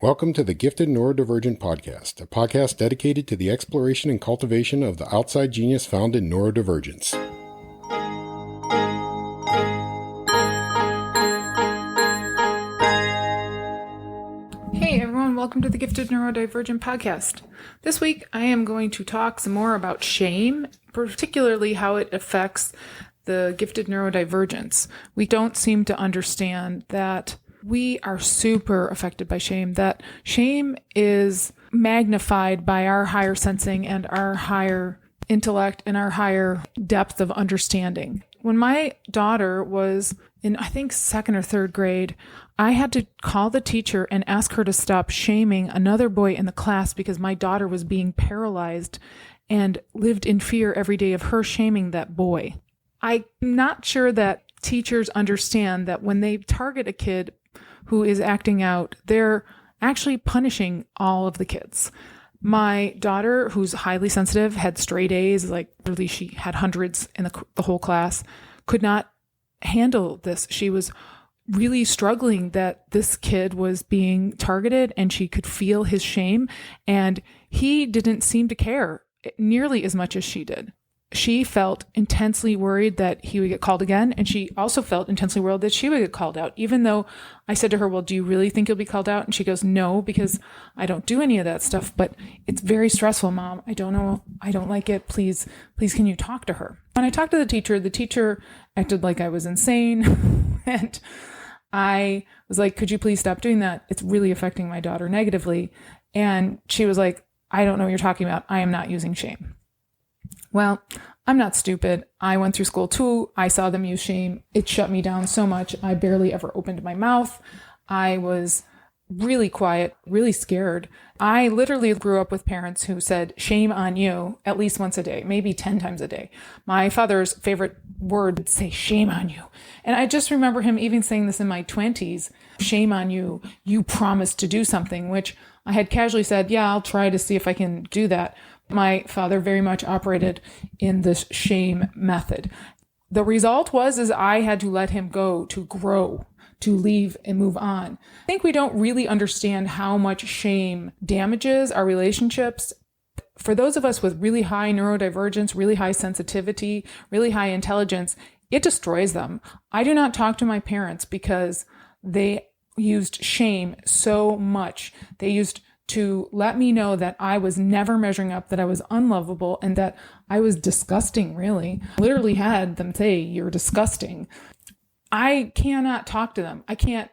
Welcome to the Gifted Neurodivergent podcast, a podcast dedicated to the exploration and cultivation of the outside genius found in neurodivergence. Hey everyone, welcome to the Gifted Neurodivergent podcast. This week I am going to talk some more about shame, particularly how it affects the gifted neurodivergents. We don't seem to understand that we are super affected by shame, that shame is magnified by our higher sensing and our higher intellect and our higher depth of understanding. When my daughter was in, I think, second or third grade, I had to call the teacher and ask her to stop shaming another boy in the class because my daughter was being paralyzed and lived in fear every day of her shaming that boy. I'm not sure that teachers understand that when they target a kid who is acting out, they're actually punishing all of the kids. My daughter, who's highly sensitive, had straight A's, like really she had hundreds in the whole class, could not handle this. She was really struggling that this kid was being targeted and she could feel his shame, and he didn't seem to care nearly as much as she did. She felt intensely worried that he would get called again, and she also felt intensely worried that she would get called out, even though I said to her, well, do you really think you'll be called out? And she goes, no, because I don't do any of that stuff, but it's very stressful, Mom. I don't know. I don't like it. Please, can you talk to her? When I talked to the teacher acted like I was insane, and I was like, could you please stop doing that? It's really affecting my daughter negatively. And she was like, I don't know what you're talking about. I am not using shame. Well, I'm not stupid. I went through school too. I saw them use shame. It shut me down so much. I barely ever opened my mouth. I was really quiet, really scared. I literally grew up with parents who said, shame on you, at least once a day, maybe 10 times a day. My father's favorite word would say, shame on you. And I just remember him even saying this in my 20s, shame on you. You promised to do something, which I had casually said, yeah, I'll try to see if I can do that. My father very much operated in this shame method. The result is I had to let him go, to grow, to leave and move on. I think we don't really understand how much shame damages our relationships. For those of us with really high neurodivergence, really high sensitivity, really high intelligence, it destroys them. I do not talk to my parents because they used shame so much. They used to let me know that I was never measuring up, that I was unlovable, and that I was disgusting, really. Literally had them say, you're disgusting. I cannot talk to them. I can't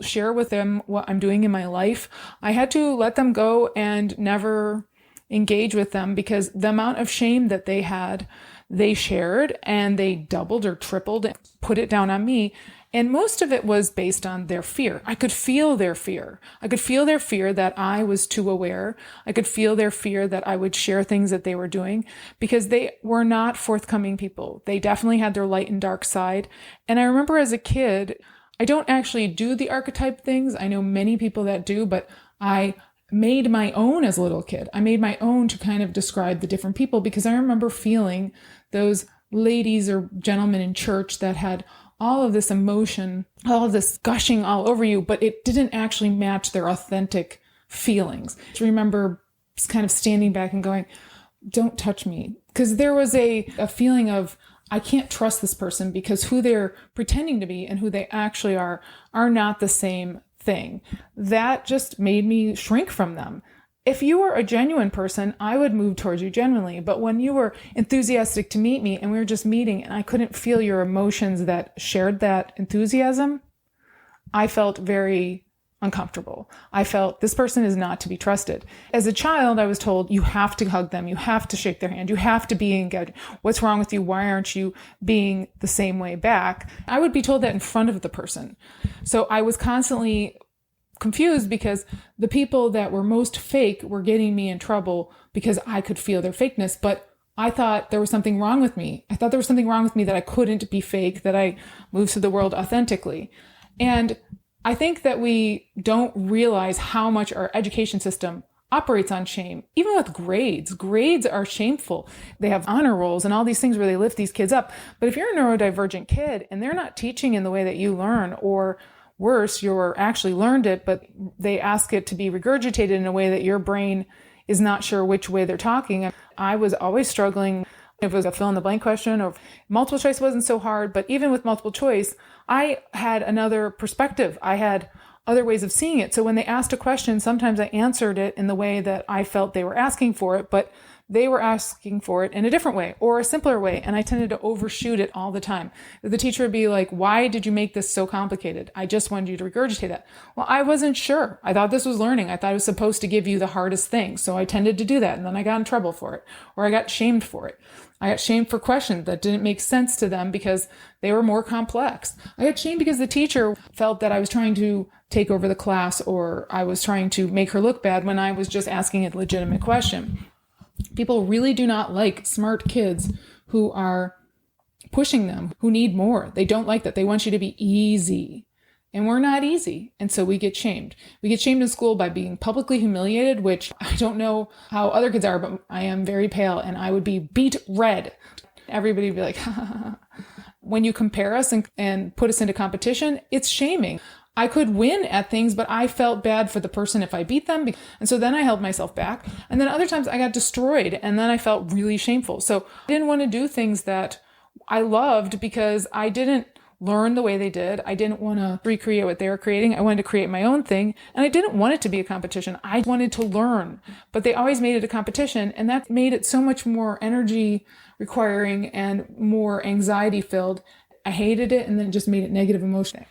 share with them what I'm doing in my life. I had to let them go and never engage with them because the amount of shame that they had, they shared, and they doubled or tripled and put it down on me. And most of it was based on their fear. I could feel their fear. I could feel their fear that I was too aware. I could feel their fear that I would share things that they were doing because they were not forthcoming people. They definitely had their light and dark side. And I remember as a kid, I don't actually do the archetype things. I know many people that do, but I made my own as a little kid. I made my own to kind of describe the different people because I remember feeling those ladies or gentlemen in church that had all of this emotion, all of this gushing all over you, but it didn't actually match their authentic feelings. I remember just kind of standing back and going, don't touch me. Because there was a feeling of, I can't trust this person because who they're pretending to be and who they actually are not the same thing. That just made me shrink from them. If you were a genuine person, I would move towards you genuinely. But when you were enthusiastic to meet me and we were just meeting and I couldn't feel your emotions that shared that enthusiasm, I felt very uncomfortable. I felt this person is not to be trusted. As a child, I was told you have to hug them. You have to shake their hand. You have to be engaged. What's wrong with you? Why aren't you being the same way back? I would be told that in front of the person. So I was constantly confused because the people that were most fake were getting me in trouble because I could feel their fakeness. But I thought there was something wrong with me. I thought there was something wrong with me that I couldn't be fake, that I moved through the world authentically. And I think that we don't realize how much our education system operates on shame. Even with grades are shameful. They have honor rolls and all these things where they lift these kids up. But if you're a neurodivergent kid and they're not teaching in the way that you learn, or worse, you're actually learned it, but they ask it to be regurgitated in a way that your brain is not sure which way they're talking. I was always struggling if it was a fill in the blank question, or multiple choice wasn't so hard. But even with multiple choice, I had another perspective. I had other ways of seeing it. So when they asked a question, sometimes I answered it in the way that I felt they were asking for it, but they were asking for it in a different way or a simpler way. And I tended to overshoot it all the time. The teacher would be like, why did you make this so complicated? I just wanted you to regurgitate that. Well, I wasn't sure. I thought this was learning. I thought it was supposed to give you the hardest thing. So I tended to do that. And then I got in trouble for it, or I got shamed for it. I got shamed for questions that didn't make sense to them because they were more complex. I got shamed because the teacher felt that I was trying to take over the class, or I was trying to make her look bad when I was just asking a legitimate question. People really do not like smart kids who are pushing them, who need more. They don't like that. They want you to be easy. And we're not easy. And so we get shamed. We get shamed in school by being publicly humiliated, which I don't know how other kids are, but I am very pale and I would be beat red. Everybody would be like, when you compare us and put us into competition, it's shaming. I could win at things, but I felt bad for the person if I beat them. And so then I held myself back. And then other times I got destroyed and then I felt really shameful. So I didn't want to do things that I loved because I didn't learn the way they did. I didn't want to recreate what they were creating. I wanted to create my own thing. And I didn't want it to be a competition. I wanted to learn, but they always made it a competition. And that made it so much more energy requiring and more anxiety filled. I hated it and then just made it negative emotion.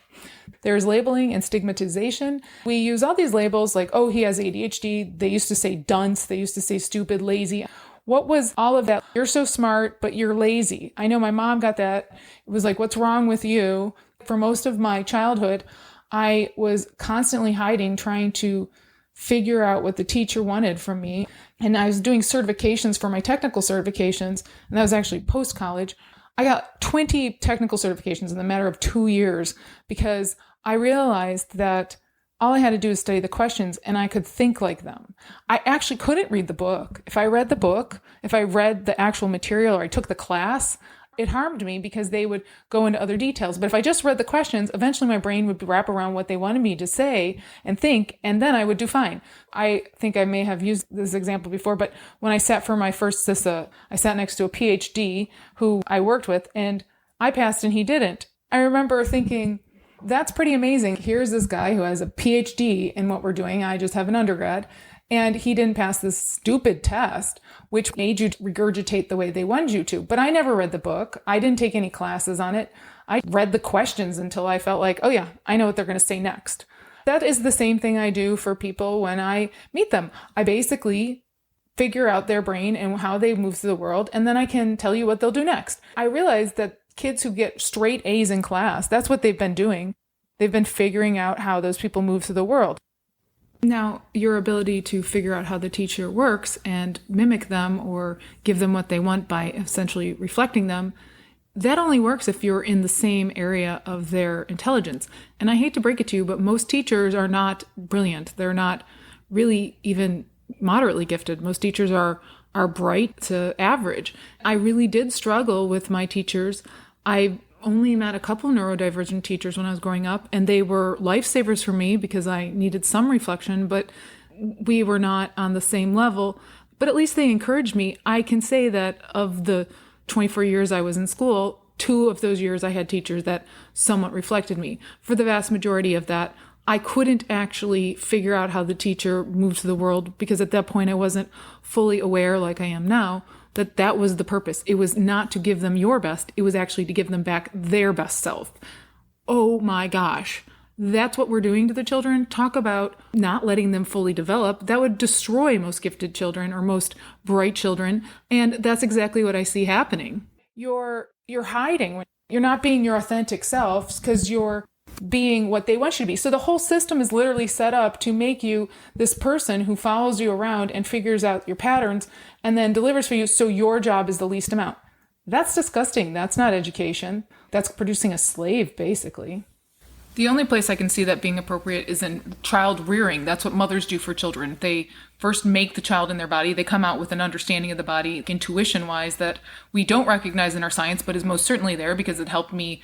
There's labeling and stigmatization. We use all these labels like, oh, he has ADHD. They used to say dunce. They used to say stupid, lazy. What was all of that? You're so smart, but you're lazy. I know my mom got that. It was like, what's wrong with you? For most of my childhood, I was constantly hiding, trying to figure out what the teacher wanted from me. And I was doing certifications for my technical certifications. And that was actually post-college. I got 20 technical certifications in the matter of 2 years because I realized that all I had to do is study the questions and I could think like them. I actually couldn't read the book. If I read the book, if I read the actual material or I took the class, it harmed me because they would go into other details. But if I just read the questions, eventually my brain would wrap around what they wanted me to say and think, and then I would do fine. I think I may have used this example before, but when I sat for my first CISA, I sat next to a PhD who I worked with, and I passed and he didn't. I remember thinking, that's pretty amazing. Here's this guy who has a PhD in what we're doing. I just have an undergrad. And he didn't pass this stupid test, which made you regurgitate the way they wanted you to. But I never read the book. I didn't take any classes on it. I read the questions until I felt like, oh yeah, I know what they're going to say next. That is the same thing I do for people when I meet them. I basically figure out their brain and how they move through the world, and then I can tell you what they'll do next. I realized that kids who get straight A's in class, that's what they've been doing. They've been figuring out how those people move through the world. Now, your ability to figure out how the teacher works and mimic them or give them what they want by essentially reflecting them, that only works if you're in the same area of their intelligence. And I hate to break it to you, but most teachers are not brilliant. They're not really even moderately gifted. Most teachers are bright to average. I really did struggle with my teachers. I only met a couple neurodivergent teachers when I was growing up, and they were lifesavers for me because I needed some reflection, but we were not on the same level. But at least they encouraged me. I can say that of the 24 years I was in school, 2 of those years I had teachers that somewhat reflected me. For the vast majority of that, I couldn't actually figure out how the teacher moved through the world because at that point I wasn't fully aware like I am now that was the purpose. It was not to give them your best. It was actually to give them back their best self. Oh my gosh. That's what we're doing to the children. Talk about not letting them fully develop. That would destroy most gifted children or most bright children. And that's exactly what I see happening. You're hiding. You're not being your authentic selves because you're being what they want you to be. So the whole system is literally set up to make you this person who follows you around and figures out your patterns and then delivers for you. So your job is the least amount. That's disgusting. That's not education. That's producing a slave, basically. The only place I can see that being appropriate is in child rearing. That's what mothers do for children. They first make the child in their body. They come out with an understanding of the body, intuition-wise, that we don't recognize in our science, but is most certainly there because it helped me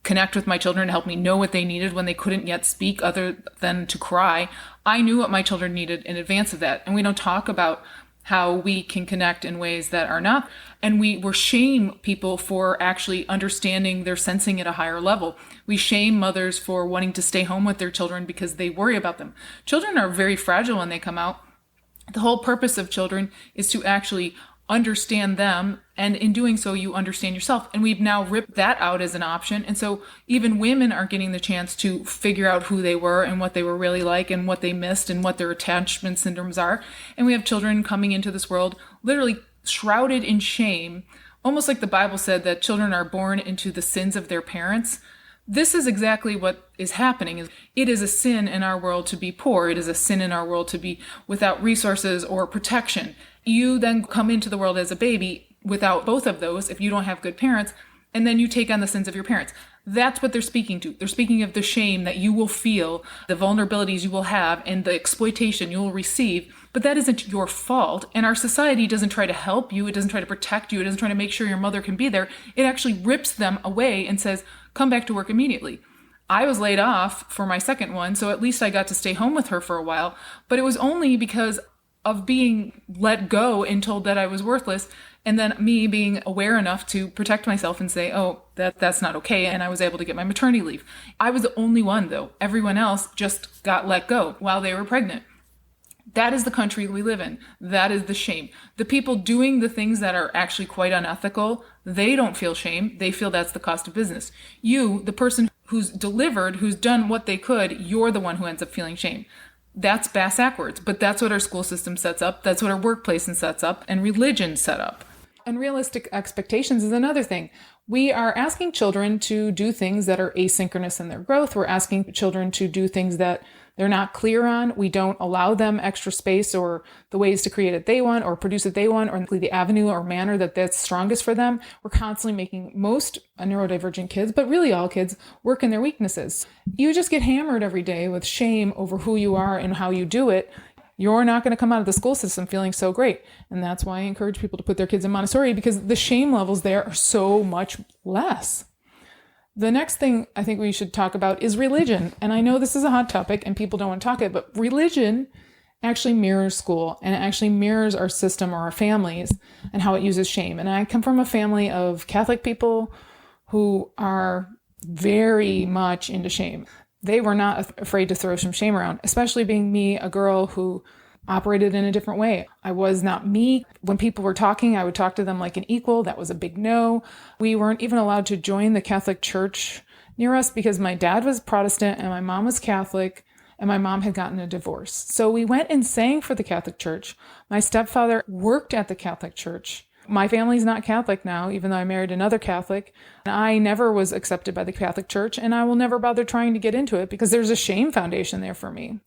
connect with my children, to help me know what they needed when they couldn't yet speak other than to cry. I knew what my children needed in advance of that. And we don't talk about how we can connect in ways that are not. And we shame people for actually understanding their sensing at a higher level. We shame mothers for wanting to stay home with their children because they worry about them. Children are very fragile when they come out. The whole purpose of children is to actually understand them, and in doing so, you understand yourself. And we've now ripped that out as an option. And so even women are getting the chance to figure out who they were and what they were really like and what they missed and what their attachment syndromes are. And we have children coming into this world literally shrouded in shame, almost like the Bible said that children are born into the sins of their parents. This is exactly what is happening. It is a sin in our world to be poor. It is a sin in our world to be without resources or protection. You then come into the world as a baby without both of those if you don't have good parents, and then you take on the sins of your parents. That's what they're speaking to. They're speaking of the shame that you will feel, the vulnerabilities you will have, and the exploitation you will receive. But that isn't your fault. And our society doesn't try to help you. It doesn't try to protect you. It doesn't try to make sure your mother can be there. It actually rips them away and says, come back to work immediately. I was laid off for my second one, so at least I got to stay home with her for a while. But it was only because of being let go and told that I was worthless, and then me being aware enough to protect myself and say, oh, that's not okay, and I was able to get my maternity leave. I was the only one, though. Everyone else just got let go while they were pregnant. That is the country we live in. That is the shame. The people doing the things that are actually quite unethical, they don't feel shame. They feel that's the cost of business. You, the person who's delivered, who's done what they could, you're the one who ends up feeling shame. That's backwards, but that's what our school system sets up. That's what our workplace sets up, and religion set up. Unrealistic expectations is another thing. We are asking children to do things that are asynchronous in their growth. We're asking children to do things that they're not clear on. We don't allow them extra space or the ways to create it they want or produce it they want or the avenue or manner that's strongest for them. We're constantly making most neurodivergent kids, but really all kids, work in their weaknesses. You just get hammered every day with shame over who you are and how you do it. You're not going to come out of the school system feeling so great. And that's why I encourage people to put their kids in Montessori, because the shame levels there are so much less. The next thing I think we should talk about is religion. And I know this is a hot topic and people don't want to talk it, but religion actually mirrors school, and it actually mirrors our system or our families and how it uses shame. And I come from a family of Catholic people who are very much into shame. They were not afraid to throw some shame around, especially being me, a girl who operated in a different way. I was not me. When people were talking, I would talk to them like an equal. That was a big no. We weren't even allowed to join the Catholic Church near us because my dad was Protestant and my mom was Catholic, and my mom had gotten a divorce. So we went and sang for the Catholic Church. My stepfather worked at the Catholic Church. My family's not Catholic now, even though I married another Catholic. And I never was accepted by the Catholic Church, and I will never bother trying to get into it because there's a shame foundation there for me.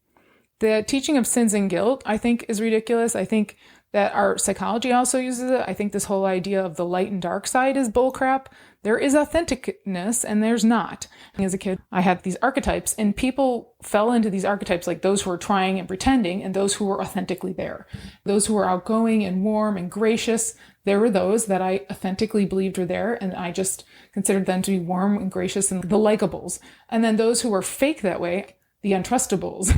The teaching of sins and guilt, I think, is ridiculous. I think that our psychology also uses it. I think this whole idea of the light and dark side is bullcrap. There is authenticness and there's not. As a kid, I had these archetypes, and people fell into these archetypes, like those who were trying and pretending and those who were authentically there. Those who were outgoing and warm and gracious, there were those that I authentically believed were there, and I just considered them to be warm and gracious and the likables. And then those who were fake that way, the untrustables.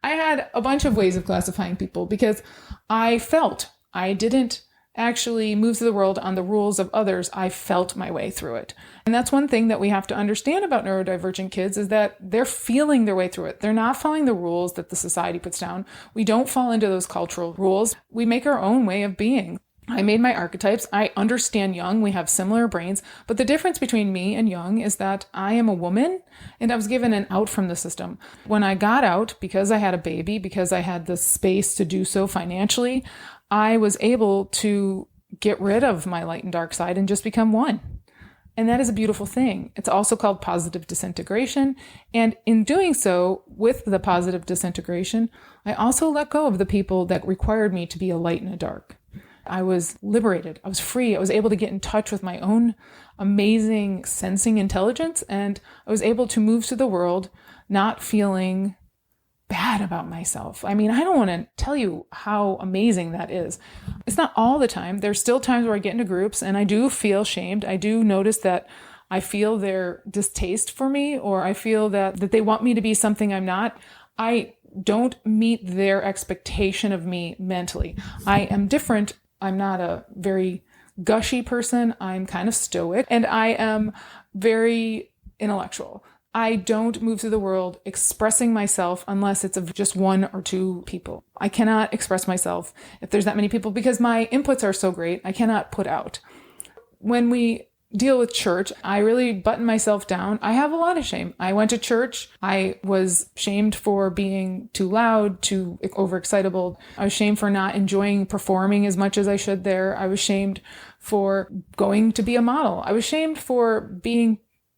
I had a bunch of ways of classifying people because I felt I didn't actually move through the world on the rules of others. I felt my way through it. And that's one thing that we have to understand about neurodivergent kids, is that they're feeling their way through it. They're not following the rules that the society puts down. We don't fall into those cultural rules. We make our own way of being. I made my archetypes. I understand Jung. We have similar brains. But the difference between me and Jung is that I am a woman and I was given an out from the system. When I got out, because I had a baby, because I had the space to do so financially, I was able to get rid of my light and dark side and just become one. And that is a beautiful thing. It's also called positive disintegration. And in doing so, with the positive disintegration, I also let go of the people that required me to be a light and a dark. I was liberated. I was free. I was able to get in touch with my own amazing sensing intelligence, and I was able to move through the world not feeling bad about myself. I mean, I don't want to tell you how amazing that is. It's not all the time. There's still times where I get into groups and I do feel shamed. I do notice that I feel their distaste for me, or I feel that they want me to be something I'm not, I don't meet their expectation of me mentally. I am different. I'm not a very gushy person. I'm kind of stoic, and I am very intellectual. I don't move through the world expressing myself unless it's of just one or two people. I cannot express myself if there's that many people because my inputs are so great. I cannot put out. When we deal with church, I really button myself down. I have a lot of shame. I went to church. I was shamed for being too loud, too overexcitable. I was shamed for not enjoying performing as much as I should there. I was shamed for going to be a model. I was shamed for being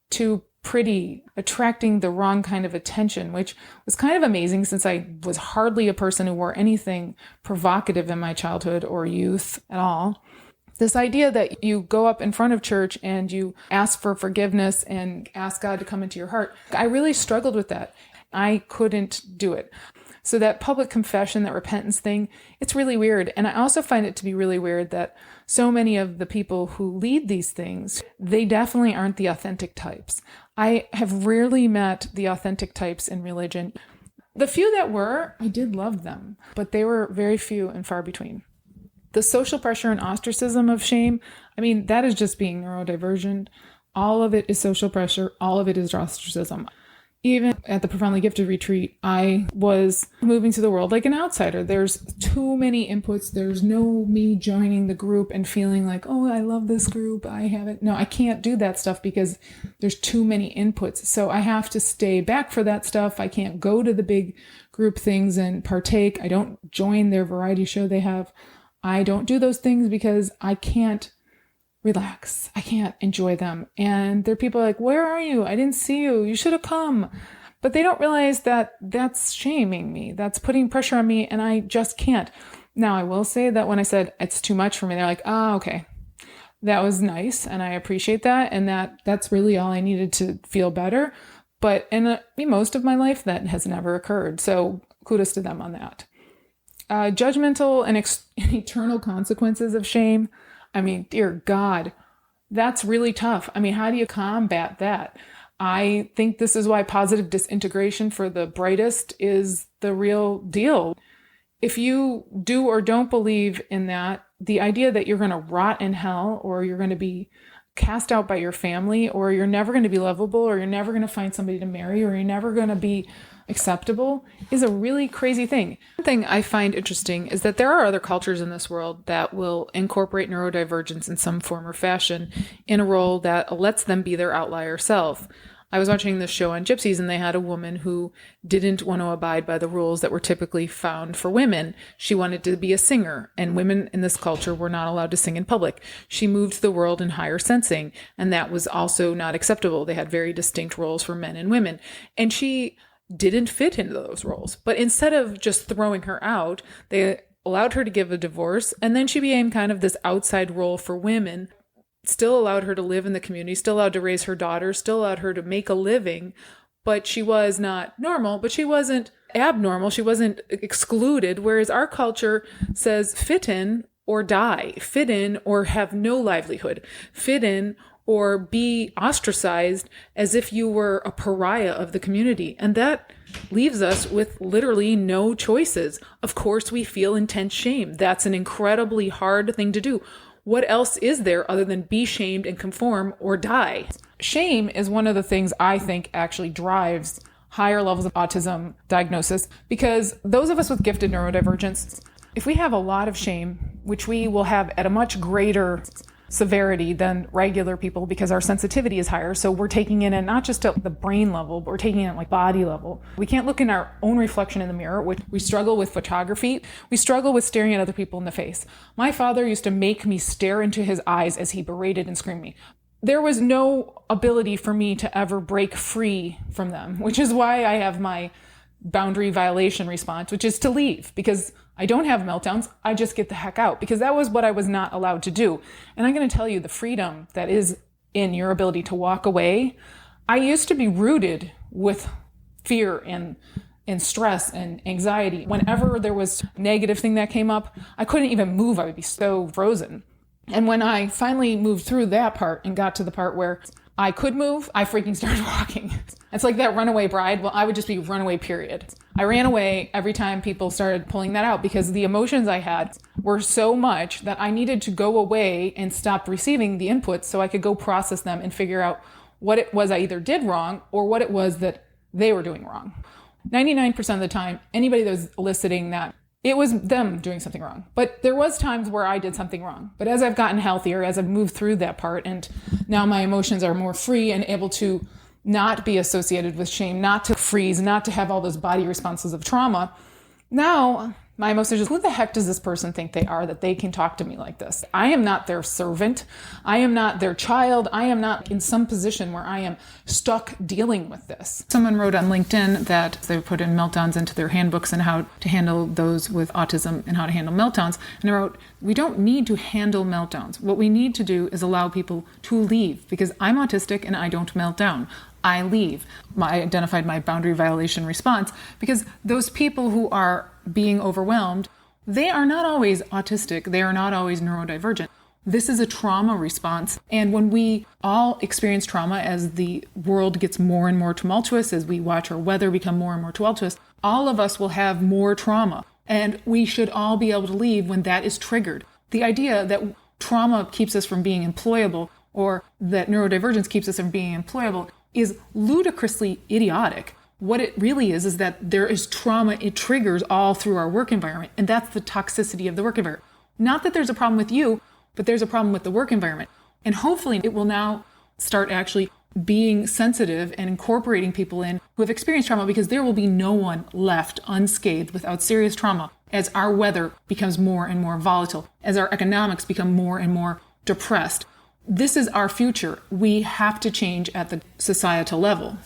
too pretty, attracting the wrong kind of attention, which was kind of amazing since I was hardly a person who wore anything provocative in my childhood or youth at all. This idea that you go up in front of church and you ask for forgiveness and ask God to come into your heart, I really struggled with that. I couldn't do it. So that public confession, that repentance thing, it's really weird. And I also find it to be really weird that so many of the people who lead these things, they definitely aren't the authentic types. I have rarely met the authentic types in religion. The few that were, I did love them, but they were very few and far between. The social pressure and ostracism of shame, I mean, that is just being neurodivergent. All of it is social pressure. All of it is ostracism. Even at the Profoundly Gifted retreat, I was moving through the world like an outsider. There's too many inputs. There's no me joining the group and feeling like, oh, I love this group. I have it. No, I can't do that stuff because there's too many inputs. So I have to stay back for that stuff. I can't go to the big group things and partake. I don't join their variety show they have. I don't do those things because I can't relax. I can't enjoy them. And there are people like, where are you? I didn't see you. You should have come. But they don't realize that that's shaming me. That's putting pressure on me, and I just can't. Now, I will say that when I said it's too much for me, they're like, oh, okay. That was nice, and I appreciate that, and that's really all I needed to feel better. But in most of my life, that has never occurred. So kudos to them on that. Judgmental and eternal consequences of shame. I mean, dear God, that's really tough. I mean, how do you combat that? I think this is why positive disintegration for the brightest is the real deal. If you do or don't believe in that, the idea that you're going to rot in hell, or you're going to be cast out by your family, or you're never going to be lovable, or you're never going to find somebody to marry, or you're never going to be acceptable is a really crazy thing. One thing I find interesting is that there are other cultures in this world that will incorporate neurodivergence in some form or fashion in a role that lets them be their outlier self. I was watching this show on gypsies, and they had a woman who didn't want to abide by the rules that were typically found for women. She wanted to be a singer, and women in this culture were not allowed to sing in public. She moved the world in higher sensing, and that was also not acceptable. They had very distinct roles for men and women. And she didn't fit into those roles. But instead of just throwing her out, they allowed her to give a divorce, and then she became kind of this outside role for women, still allowed her to live in the community, still allowed to raise her daughters, still allowed her to make a living, but she was not normal, but she wasn't abnormal, she wasn't excluded, whereas our culture says fit in or die, fit in or have no livelihood, fit in or be ostracized as if you were a pariah of the community. And that leaves us with literally no choices. Of course, we feel intense shame. That's an incredibly hard thing to do. What else is there other than be shamed and conform or die? Shame is one of the things I think actually drives higher levels of autism diagnosis, because those of us with gifted neurodivergence, if we have a lot of shame, which we will have at a much greater severity than regular people because our sensitivity is higher. So we're taking in it not just at the brain level, but we're taking it at like body level. We can't look in our own reflection in the mirror, which we struggle with photography. We struggle with staring at other people in the face. My father used to make me stare into his eyes as he berated and screamed me. There was no ability for me to ever break free from them, which is why I have my boundary violation response, which is to leave, because I don't have meltdowns. I just get the heck out, because that was what I was not allowed to do. And I'm going to tell you the freedom that is in your ability to walk away. I used to be rooted with fear and stress and anxiety. Whenever there was a negative thing that came up, I couldn't even move. I would be so frozen. And when I finally moved through that part and got to the part where I could move, I freaking started walking. It's like that runaway bride. Well, I would just be runaway, period. I ran away every time people started pulling that out because the emotions I had were so much that I needed to go away and stop receiving the inputs so I could go process them and figure out what it was I either did wrong or what it was that they were doing wrong. 99% of the time, anybody that was eliciting that, it was them doing something wrong. But there was times where I did something wrong. But as I've gotten healthier, as I've moved through that part, and now my emotions are more free and able to not be associated with shame, not to freeze, not to have all those body responses of trauma, now my emotions are, who the heck does this person think they are that they can talk to me like this? I am not their servant. I am not their child. I am not in some position where I am stuck dealing with this. Someone wrote on LinkedIn that they put in meltdowns into their handbooks and how to handle those with autism and how to handle meltdowns. And I wrote, we don't need to handle meltdowns. What we need to do is allow people to leave, because I'm autistic and I don't melt down. I leave. I identified my boundary violation response because those people who are being overwhelmed, they are not always autistic. They are not always neurodivergent. This is a trauma response. And when we all experience trauma as the world gets more and more tumultuous, as we watch our weather become more and more tumultuous, all of us will have more trauma. And we should all be able to leave when that is triggered. The idea that trauma keeps us from being employable or that neurodivergence keeps us from being employable is ludicrously idiotic. What it really is that there is trauma, it triggers all through our work environment, and that's the toxicity of the work environment. Not that there's a problem with you, but there's a problem with the work environment. And hopefully it will now start actually being sensitive and incorporating people in who have experienced trauma, because there will be no one left unscathed without serious trauma as our weather becomes more and more volatile, as our economics become more and more depressed. This is our future. We have to change at the societal level.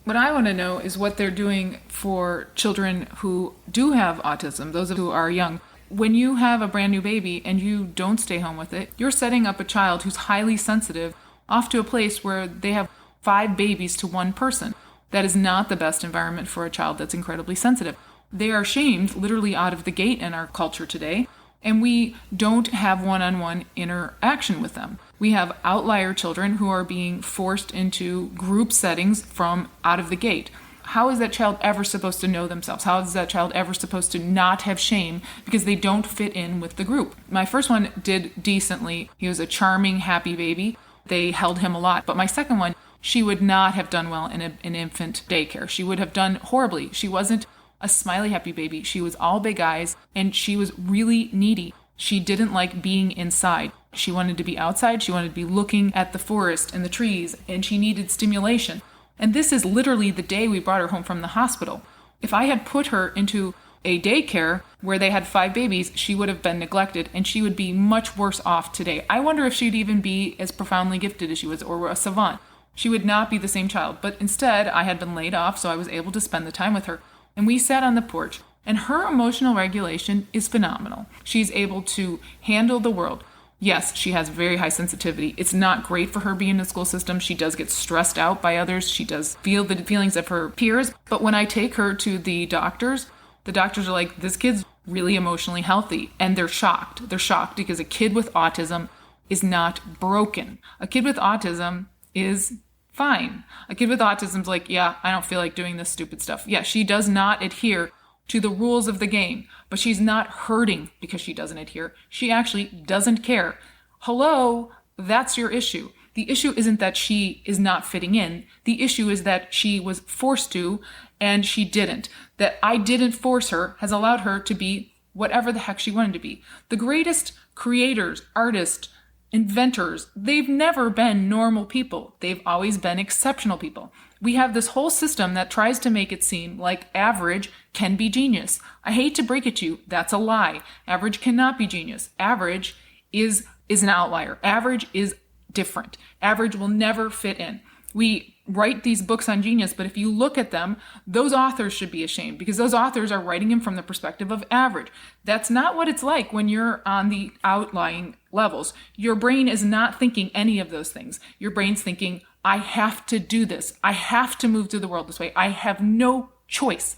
What I want to know is what they're doing for children who do have autism, those who are young. When you have a brand new baby and you don't stay home with it, you're setting up a child who's highly sensitive off to a place where they have 5 babies to one person. That is not the best environment for a child that's incredibly sensitive. They are shamed literally out of the gate in our culture today, and we don't have one-on-one interaction with them. We have outlier children who are being forced into group settings from out of the gate. How is that child ever supposed to know themselves? How is that child ever supposed to not have shame because they don't fit in with the group? My first one did decently. He was a charming, happy baby. They held him a lot. But my second one, she would not have done well in an infant daycare. She would have done horribly. She wasn't a smiley, happy baby. She was all big eyes, and she was really needy. She didn't like being inside. She wanted to be outside. She wanted to be looking at the forest and the trees, and she needed stimulation. And this is literally the day we brought her home from the hospital. If I had put her into a daycare where they had 5 babies, she would have been neglected, and she would be much worse off today. I wonder if she'd even be as profoundly gifted as she was, or a savant. She would not be the same child. But instead, I had been laid off, so I was able to spend the time with her. And we sat on the porch, and her emotional regulation is phenomenal. She's able to handle the world. Yes, she has very high sensitivity. It's not great for her being in the school system. She does get stressed out by others. She does feel the feelings of her peers. But when I take her to the doctors are like, this kid's really emotionally healthy. And they're shocked. They're shocked because a kid with autism is not broken. A kid with autism is fine. A kid with autism's like, yeah, I don't feel like doing this stupid stuff. Yeah, she does not adhere to the rules of the game, but she's not hurting because she doesn't adhere. She actually doesn't care. Hello, that's your issue. The issue isn't that she is not fitting in. The issue is that she was forced to, and she didn't. That I didn't force her has allowed her to be whatever the heck she wanted to be. The greatest creators, artists, inventors, they've never been normal people. They've always been exceptional people. We have this whole system that tries to make it seem like average can be genius. I hate to break it to you, that's a lie. Average cannot be genius. Average is an outlier. Average is different. Average will never fit in. We write these books on genius, but if you look at them, those authors should be ashamed because those authors are writing them from the perspective of average. That's not what it's like when you're on the outlying levels. Your brain is not thinking any of those things. Your brain's thinking, I have to do this. I have to move through the world this way. I have no choice.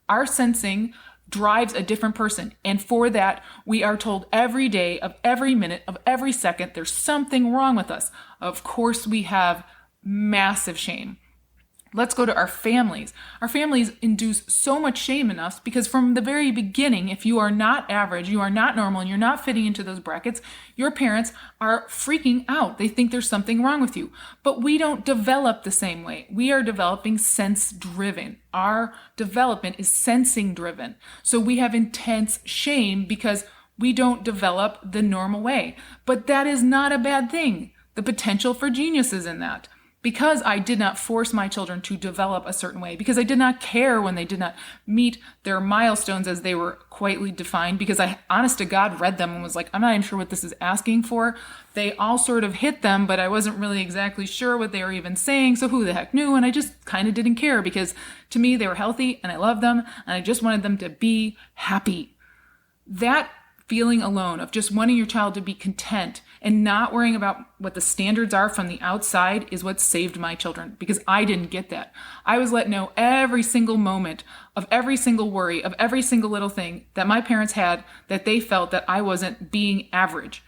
Our sensing drives a different person. And for that, we are told every day of every minute of every second, there's something wrong with us. Of course, we have massive shame. Let's go to our families. Our families induce so much shame in us because from the very beginning, if you are not average, you are not normal, and you're not fitting into those brackets, your parents are freaking out. They think there's something wrong with you. But we don't develop the same way. We are developing sense-driven. Our development is sensing-driven. So we have intense shame because we don't develop the normal way. But that is not a bad thing. The potential for genius is in that. Because I did not force my children to develop a certain way, because I did not care when they did not meet their milestones as they were quietly defined, because I, honest to God, read them and was like, I'm not even sure what this is asking for. They all sort of hit them, but I wasn't really exactly sure what they were even saying, so who the heck knew? And I just kind of didn't care because to me, they were healthy and I loved them and I just wanted them to be happy. That feeling alone of just wanting your child to be content and not worrying about what the standards are from the outside is what saved my children, because I didn't get that. I was let know every single moment of every single worry, of every single little thing that my parents had, that they felt that I wasn't being average.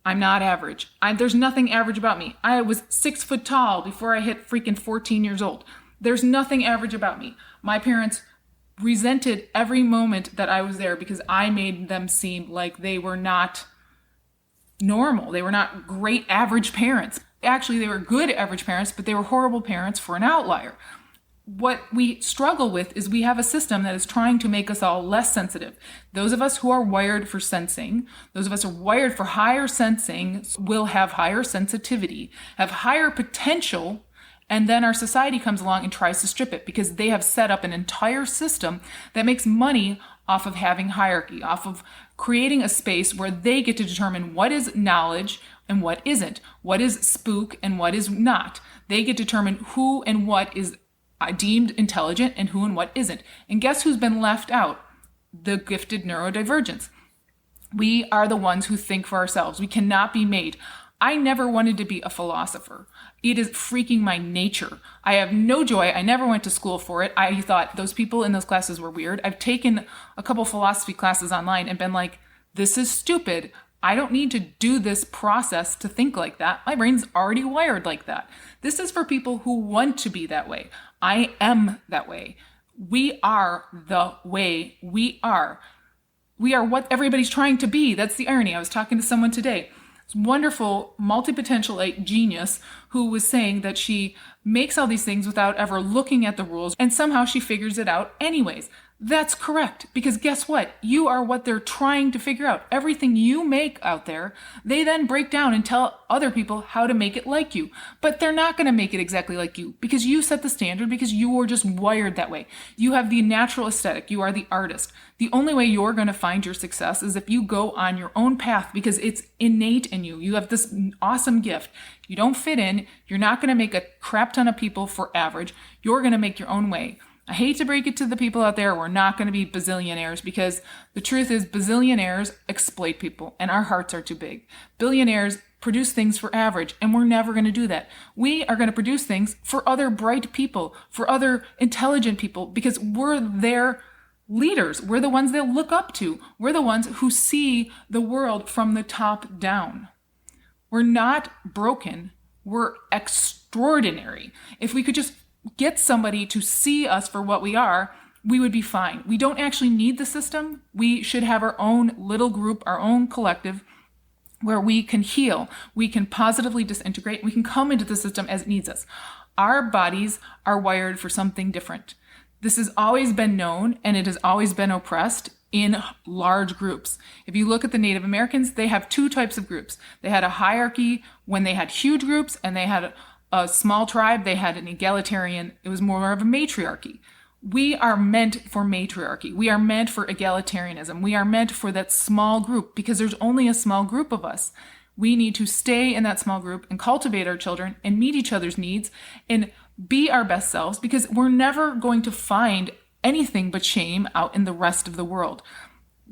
I'm not average. There's nothing average about me. I was 6 foot tall before I hit freaking 14 years old. There's nothing average about me. My parents resented every moment that I was there because I made them seem like they were not normal. They were not great average parents. Actually, they were good average parents, but they were horrible parents for an outlier. What we struggle with is we have a system that is trying to make us all less sensitive. Those of us who are wired for sensing, those of us who are wired for higher sensing will have higher sensitivity, have higher potential. And then our society comes along and tries to strip it because they have set up an entire system that makes money off of having hierarchy, off of creating a space where they get to determine what is knowledge and what isn't, what is spook and what is not. They get to determine who and what is deemed intelligent and who and what isn't. And guess who's been left out? The gifted neurodivergents. We are the ones who think for ourselves. We cannot be made. I never wanted to be a philosopher. It is freaking my nature. I have no joy. I never went to school for it. I thought those people in those classes were weird. I've taken a couple philosophy classes online and been like, this is stupid. I don't need to do this process to think like that. My brain's already wired like that. This is for people who want to be that way. I am that way. We are the way we are. We are what everybody's trying to be. That's the irony. I was talking to someone today. Wonderful multi-potentialite genius who was saying that she makes all these things without ever looking at the rules and somehow she figures it out anyways. That's correct, because guess what? You are what they're trying to figure out. Everything you make out there, they then break down and tell other people how to make it like you. But they're not going to make it exactly like you because you set the standard, because you were just wired that way. You have the natural aesthetic. You are the artist. The only way you're going to find your success is if you go on your own path because it's innate in you. You have this awesome gift. You don't fit in. You're not going to make a crap ton of people for average. You're going to make your own way. I hate to break it to the people out there, we're not going to be bazillionaires, because the truth is bazillionaires exploit people and our hearts are too big. Billionaires produce things for average and we're never going to do that. We are going to produce things for other bright people, for other intelligent people, because we're their leaders. We're the ones they look up to. We're the ones who see the world from the top down. We're not broken. We're extraordinary. If we could just get somebody to see us for what we are, we would be fine. We don't actually need the system. We should have our own little group, our own collective, where we can heal, we can positively disintegrate, we can come into the system as it needs us. Our bodies are wired for something different. This has always been known, and it has always been oppressed in large groups. If you look at the Native Americans, they have two types of groups. They had a hierarchy when they had huge groups, and they had a small tribe, they had an egalitarian, it was more of a matriarchy. We are meant for matriarchy. We are meant for egalitarianism. We are meant for that small group because there's only a small group of us. We need to stay in that small group and cultivate our children and meet each other's needs and be our best selves, because we're never going to find anything but shame out in the rest of the world.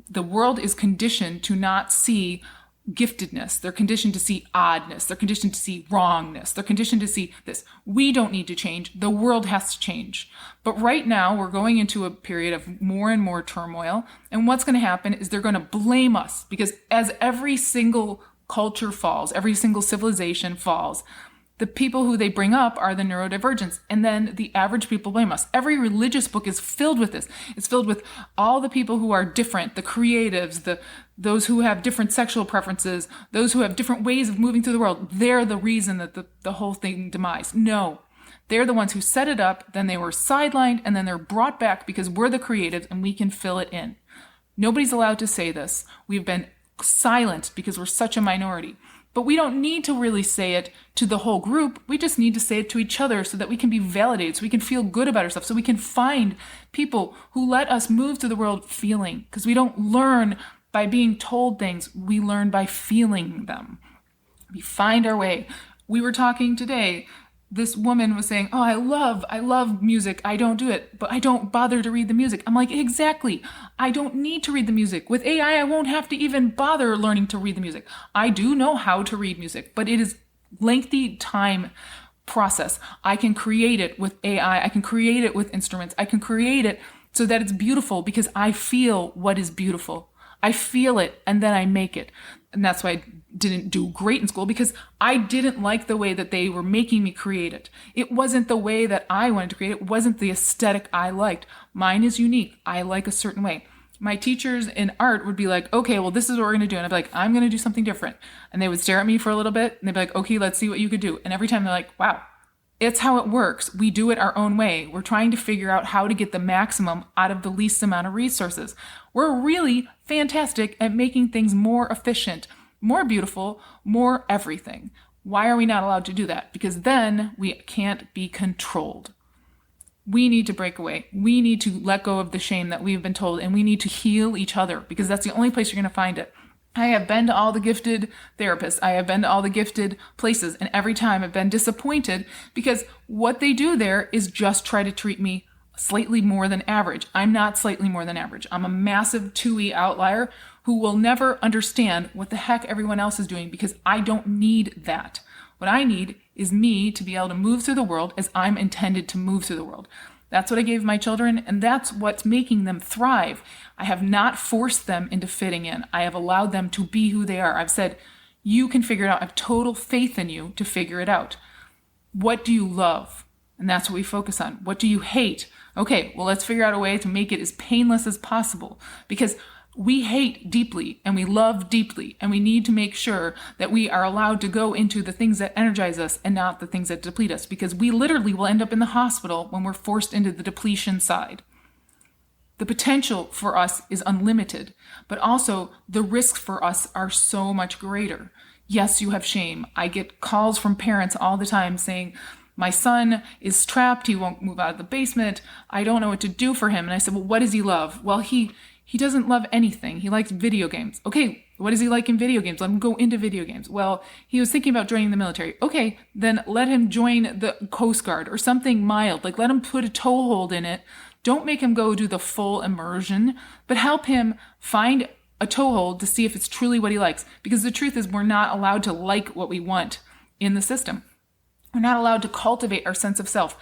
The world is conditioned to not see giftedness. They're conditioned to see oddness. They're conditioned to see wrongness. They're conditioned to see this. We don't need to change. The world has to change. But right now, we're going into a period of more and more turmoil. And what's going to happen is they're going to blame us, because as every single culture falls, every single civilization falls, The people who they bring up are the neurodivergents, and then the average people blame us. Every religious book is filled with this. It's filled with all the people who are different, the creatives, those who have different sexual preferences, those who have different ways of moving through the world. They're the reason that the whole thing demise. No, they're the ones who set it up, then they were sidelined, and then they're brought back because we're the creatives and we can fill it in. Nobody's allowed to say this. We've been silent because we're such a minority. But we don't need to really say it to the whole group. We just need to say it to each other so that we can be validated, so we can feel good about ourselves, so we can find people who let us move through the world feeling. Because we don't learn by being told things, we learn by feeling them. We find our way. We were talking today, this woman was saying, oh, I love music. I don't do it, but I don't bother to read the music. I'm like, exactly. I don't need to read the music. With AI, I won't have to even bother learning to read the music. I do know how to read music, but it is lengthy time process. I can create it with AI. I can create it with instruments. I can create it so that it's beautiful because I feel what is beautiful. I feel it and then I make it. And that's why I didn't do great in school, because I didn't like the way that they were making me create it. It wasn't the way that I wanted to create it. It wasn't the aesthetic I liked. Mine is unique. I like a certain way. My teachers in art would be like, okay, well, this is what we're going to do. And I'd be like, I'm going to do something different. And they would stare at me for a little bit and they'd be like, okay, let's see what you could do. And every time they're like, wow, it's how it works. We do it our own way. We're trying to figure out how to get the maximum out of the least amount of resources. We're really fantastic at making things more efficient, more beautiful, more everything. Why are we not allowed to do that? Because then we can't be controlled. We need to break away. We need to let go of the shame that we've been told, and we need to heal each other because that's the only place you're going to find it. I have been to all the gifted therapists. I have been to all the gifted places, and every time I've been disappointed because what they do there is just try to treat me slightly more than average. I'm not slightly more than average. I'm a massive 2E outlier who will never understand what the heck everyone else is doing because I don't need that. What I need is me to be able to move through the world as I'm intended to move through the world. That's what I gave my children, and that's what's making them thrive. I have not forced them into fitting in. I have allowed them to be who they are. I've said, you can figure it out. I have total faith in you to figure it out. What do you love? And that's what we focus on. What do you hate? Okay, well, let's figure out a way to make it as painless as possible because we hate deeply and we love deeply, and we need to make sure that we are allowed to go into the things that energize us and not the things that deplete us, because we literally will end up in the hospital when we're forced into the depletion side. The potential for us is unlimited, but also the risks for us are so much greater. Yes, you have shame. I get calls from parents all the time saying, my son is trapped. He won't move out of the basement. I don't know what to do for him. And I said, well, what does he love? Well, he doesn't love anything. He likes video games. Okay, what does he like in video games? Let him go into video games. Well, he was thinking about joining the military. Okay, then let him join the Coast Guard or something mild. Like, let him put a toehold in it. Don't make him go do the full immersion, but help him find a toehold to see if it's truly what he likes. Because the truth is, we're not allowed to like what we want in the system. We're not allowed to cultivate our sense of self.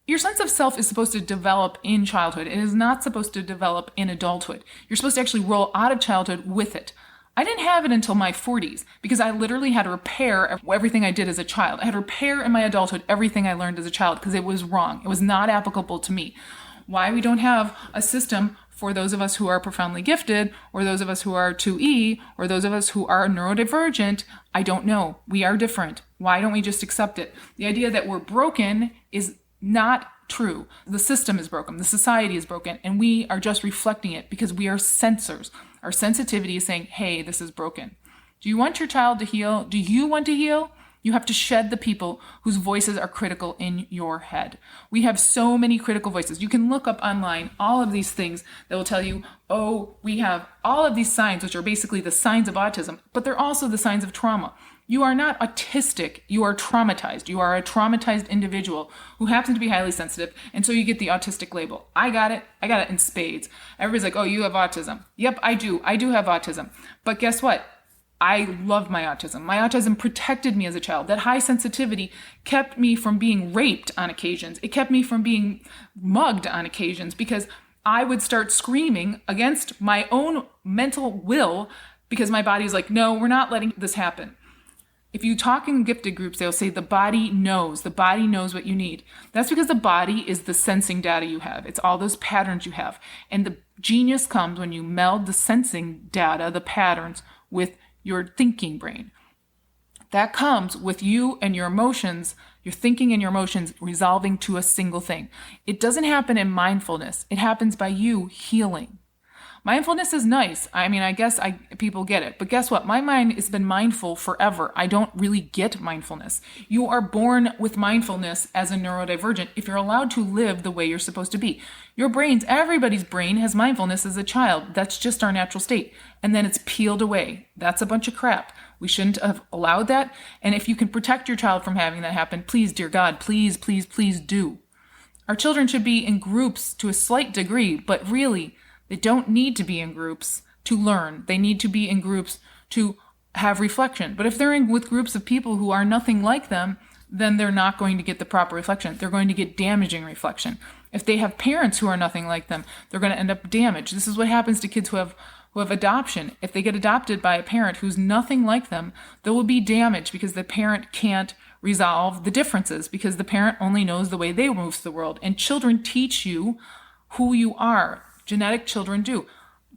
Your sense of self is supposed to develop in childhood. It is not supposed to develop in adulthood. You're supposed to actually roll out of childhood with it. I didn't have it until my 40s because I literally had to repair everything I did as a child. I had to repair in my adulthood everything I learned as a child because it was wrong. It was not applicable to me. Why we don't have a system for those of us who are profoundly gifted, or those of us who are 2E, or those of us who are neurodivergent, I don't know. We are different. Why don't we just accept it? The idea that we're broken is not true. The system is broken. The society is broken. And we are just reflecting it because we are sensors. Our sensitivity is saying, hey, this is broken. Do you want your child to heal? Do you want to heal? You have to shed the people whose voices are critical in your head. We have so many critical voices. You can look up online all of these things that will tell you, oh, we have all of these signs, which are basically the signs of autism, but they're also the signs of trauma. You are not autistic. You are traumatized. You are a traumatized individual who happens to be highly sensitive. And so you get the autistic label. I got it. I got it in spades. Everybody's like, oh, you have autism. Yep, I do. I do have autism. But guess what? I love my autism. My autism protected me as a child. That high sensitivity kept me from being raped on occasions. It kept me from being mugged on occasions because I would start screaming against my own mental will because my body was like, no, we're not letting this happen. If you talk in gifted groups, they'll say the body knows what you need. That's because the body is the sensing data you have. It's all those patterns you have. And the genius comes when you meld the sensing data, the patterns, with your thinking brain. That comes with you and your emotions, your thinking and your emotions resolving to a single thing. It doesn't happen in mindfulness. It happens by you healing. Mindfulness is nice. I mean, I guess people get it. But guess what? My mind has been mindful forever. I don't really get mindfulness. You are born with mindfulness as a neurodivergent if you're allowed to live the way you're supposed to be. Everybody's brain has mindfulness as a child. That's just our natural state. And then it's peeled away. That's a bunch of crap. We shouldn't have allowed that. And if you can protect your child from having that happen, please, dear God, please, please, please do. Our children should be in groups to a slight degree, but really, they don't need to be in groups to learn. They need to be in groups to have reflection. But if they're with groups of people who are nothing like them, then they're not going to get the proper reflection. They're going to get damaging reflection. If they have parents who are nothing like them, they're going to end up damaged. This is what happens to kids who have adoption. If they get adopted by a parent who's nothing like them, there will be damage because the parent can't resolve the differences because the parent only knows the way they move through the world. And children teach you who you are. Genetic children do.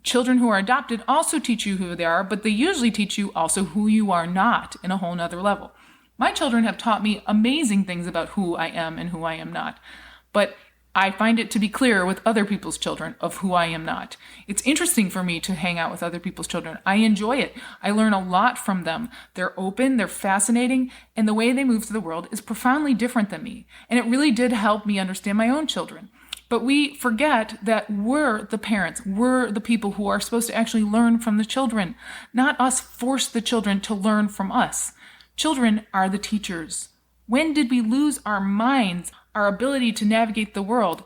Children who are adopted also teach you who they are, but they usually teach you also who you are not in a whole nother level. My children have taught me amazing things about who I am and who I am not. But I find it to be clear with other people's children of who I am not. It's interesting for me to hang out with other people's children. I enjoy it. I learn a lot from them. They're open, they're fascinating, and the way they move through the world is profoundly different than me. And it really did help me understand my own children. But we forget that we're the parents. We're the people who are supposed to actually learn from the children, not us force the children to learn from us. Children are the teachers. When did we lose our minds, our ability to navigate the world?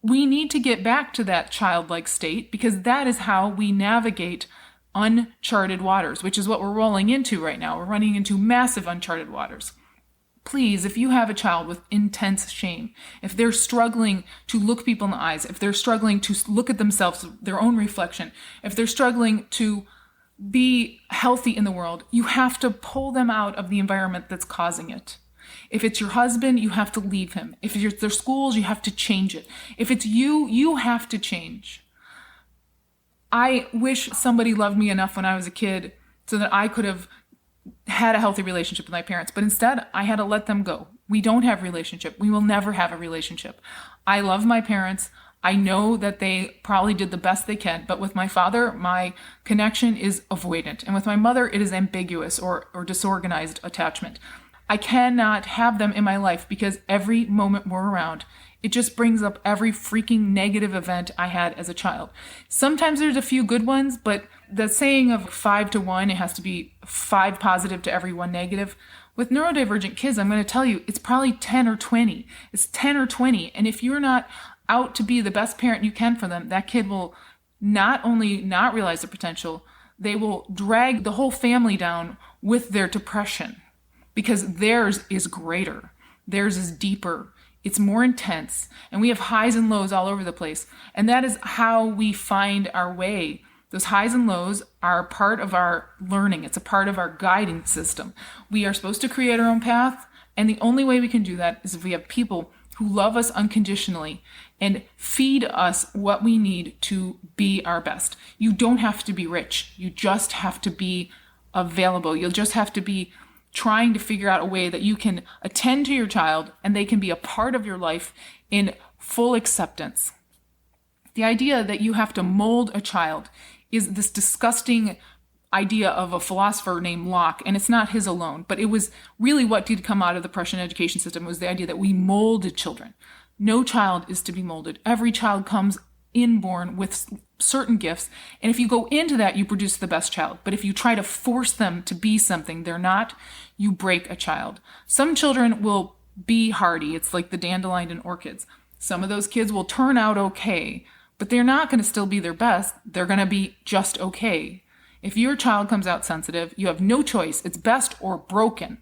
We need to get back to that childlike state because that is how we navigate uncharted waters, which is what we're rolling into right now. We're running into massive uncharted waters. Please, if you have a child with intense shame, if they're struggling to look people in the eyes, if they're struggling to look at themselves, their own reflection, if they're struggling to be healthy in the world, you have to pull them out of the environment that's causing it. If it's your husband, you have to leave him. If it's their schools, you have to change it. If it's you, you have to change. I wish somebody loved me enough when I was a kid so that I could have had a healthy relationship with my parents, but instead I had to let them go. We don't have a relationship. We will never have a relationship. I love my parents. I know that they probably did the best they can, but with my father, my connection is avoidant. And with my mother, it is ambiguous or disorganized attachment. I cannot have them in my life because every moment we're around, it just brings up every freaking negative event I had as a child. Sometimes there's a few good ones, but the saying of 5 to 1, it has to be 5 positive to every 1 negative. With neurodivergent kids, I'm going to tell you, it's probably 10 or 20. It's 10 or 20. And if you're not out to be the best parent you can for them, that kid will not only not realize the potential, they will drag the whole family down with their depression because theirs is greater. Theirs is deeper. It's more intense. And we have highs and lows all over the place. And that is how we find our way. Those highs and lows are part of our learning. It's a part of our guiding system. We are supposed to create our own path. And the only way we can do that is if we have people who love us unconditionally and feed us what we need to be our best. You don't have to be rich. You just have to be available. You'll just have to be trying to figure out a way that you can attend to your child and they can be a part of your life in full acceptance. The idea that you have to mold a child is this disgusting idea of a philosopher named Locke, and it's not his alone, but it was really what did come out of the Prussian education system was the idea that we molded children. No child is to be molded. Every child comes inborn with certain gifts, and if you go into that, you produce the best child. But if you try to force them to be something they're not, you break a child. Some children will be hardy. It's like the dandelion and orchids. Some of those kids will turn out okay, but they're not going to still be their best. They're going to be just okay. If your child comes out sensitive, you have no choice. It's best or broken.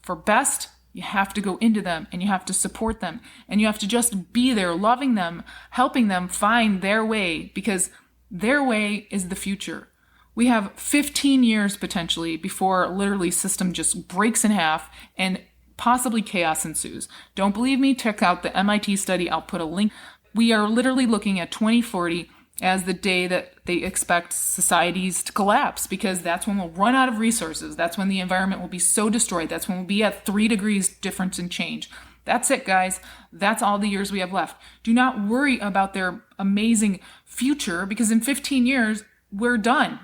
For best, you have to go into them and you have to support them and you have to just be there, loving them, helping them find their way because their way is the future. We have 15 years potentially before literally system just breaks in half and possibly chaos ensues. Don't believe me? Check out the MIT study. I'll put a link. We are literally looking at 2040 as the day that they expect societies to collapse, because that's when we'll run out of resources. That's when the environment will be so destroyed. That's when we'll be at 3 degrees difference in change. That's it, guys. That's all the years we have left. Do not worry about their amazing future, because in 15 years, we're done.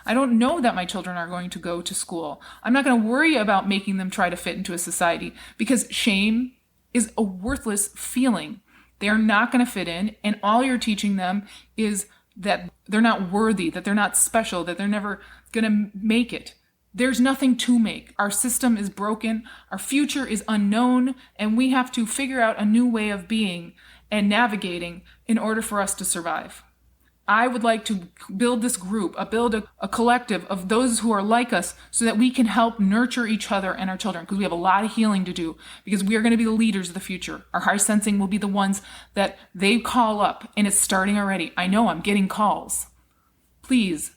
I don't know that my children are going to go to school. I'm not going to worry about making them try to fit into a society, because shame is a worthless feeling. They are not going to fit in, and all you're teaching them is that they're not worthy, that they're not special, that they're never going to make it. There's nothing to make. Our system is broken, our future is unknown, and we have to figure out a new way of being and navigating in order for us to survive. I would like to build this group, build a collective of those who are like us, so that we can help nurture each other and our children, because we have a lot of healing to do, because we are going to be the leaders of the future. Our high sensing will be the ones that they call up, and it's starting already. I know I'm getting calls. Please,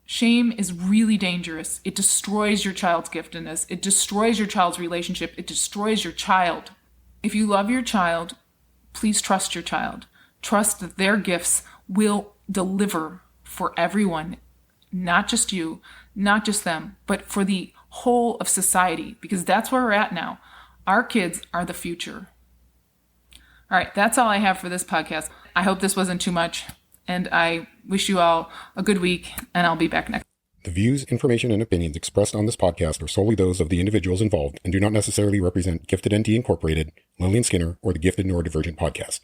shame is really dangerous. It destroys your child's giftedness. It destroys your child's relationship. It destroys your child. If you love your child, please trust your child. Trust that their gifts will deliver for everyone, not just you, not just them, but for the whole of society, because that's where we're at now. Our kids are the future. All right, that's all I have for this podcast. I hope this wasn't too much, and I wish you all a good week, and I'll be back next. The views, information, and opinions expressed on this podcast are solely those of the individuals involved and do not necessarily represent Gifted NT Incorporated, Lillian Skinner, or the Gifted Neurodivergent podcast.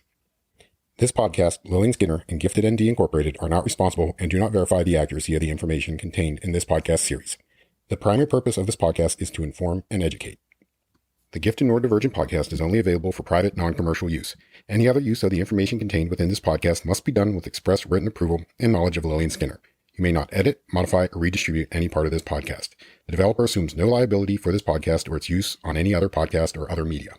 This podcast, Lillian Skinner, and Gifted ND Incorporated are not responsible and do not verify the accuracy of the information contained in this podcast series. The primary purpose of this podcast is to inform and educate. The Gifted Neurodivergent podcast is only available for private, non-commercial use. Any other use of the information contained within this podcast must be done with express written approval and knowledge of Lillian Skinner. You may not edit, modify, or redistribute any part of this podcast. The developer assumes no liability for this podcast or its use on any other podcast or other media.